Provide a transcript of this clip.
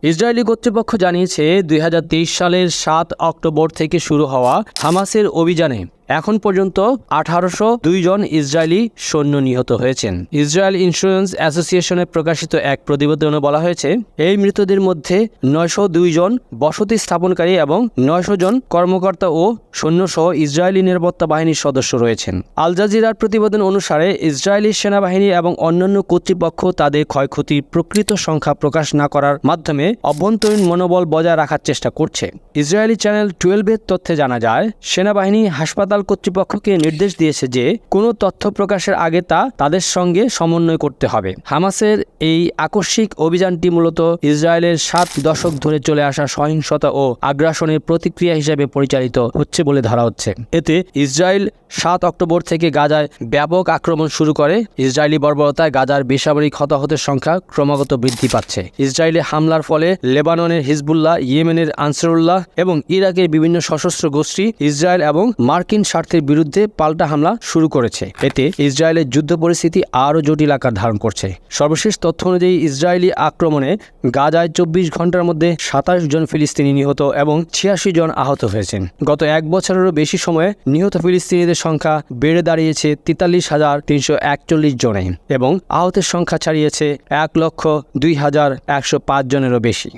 Israeli কর্তৃপক্ষ জানিয়েছে ২০২৩ সালের ৭ অক্টোবর থেকে শুরু হওয়া হামাসের অভিযানে এখন পর্যন্ত ১৮০২ জন ইসরায়েলি সৈন্য নিহত হয়েছেন। ইসরায়েল ইন্স্যুরেন্স অ্যাসোসিয়েশনে প্রকাশিত এক প্রতিবেদনে বলা হয়েছে, এই মৃতদের মধ্যে ৯০২ জন বসতি স্থাপনকারী এবং ৯০০ জন কর্মকর্তা ও সৈন্যসহ ইসরায়েলি নিরাপত্তা বাহিনীর সদস্য রয়েছেন। আল জাজিরার প্রতিবেদন অনুসারে ইসরায়েলি সেনাবাহিনী এবং অন্যান্য কর্তৃপক্ষ তাদের ক্ষয়ক্ষতির প্রকৃত সংখ্যা প্রকাশ না করার মাধ্যমে অভ্যন্তরীণ মনোবল বজায় রাখার চেষ্টা করছে। ইসরায়েলি চ্যানেল 12-এর তথ্যে জানা যায়, সেনাবাহিনী হাসপাতাল কর্তৃপক্ষকে নির্দেশ দিয়েছে যে কোনো তথ্য প্রকাশের আগে তা তাদের সঙ্গে সমন্বয় করতে হবে। হামাসের এই আকস্মিক অভিযানটি মূলত ইসরায়েলের 7 দশক ধরে চলে আসা সহিংসতা ও আগ্রাসনের প্রতিক্রিয়া হিসেবে পরিচালিত হচ্ছে বলে ধরা হচ্ছে। এতে ইসরায়েল 7 অক্টোবর থেকে গাজায় ব্যাপক আক্রমণ শুরু করে। ইসরায়েলি বর্বরতায় গাজার বেসামরিক হতাহতের সংখ্যা ক্রমাগত বৃদ্ধি পাচ্ছে। ইসরায়েলি হামলার ফলে লেবাননের হিজবুল্লাহ, ইয়েমেনের আনসারুল্লাহ এবং ইরাকের বিভিন্ন সশস্ত্র গোষ্ঠী ইসরায়েল এবং মার্কিন স্বার্থের বিরুদ্ধে পাল্টা হামলা শুরু করেছে। এতে ইসরায়েলের যুদ্ধ পরিস্থিতি আরও জটিল আকার ধারণ করছে। সর্বশেষ তথ্য অনুযায়ী ইসরায়েলি আক্রমণে গাজায় 24 ঘন্টার মধ্যে 27 জন ফিলিস্তিনি নিহত এবং 86 জন আহত হয়েছেন। গত এক বছরেরও বেশি সময়ে নিহত ফিলিস্তিনিদের সংখ্যা বেড়ে দাঁড়িয়েছে 43,341 জনে এবং আহতের সংখ্যা ছাড়িয়েছে 1,02,105 জনেরও বেশি।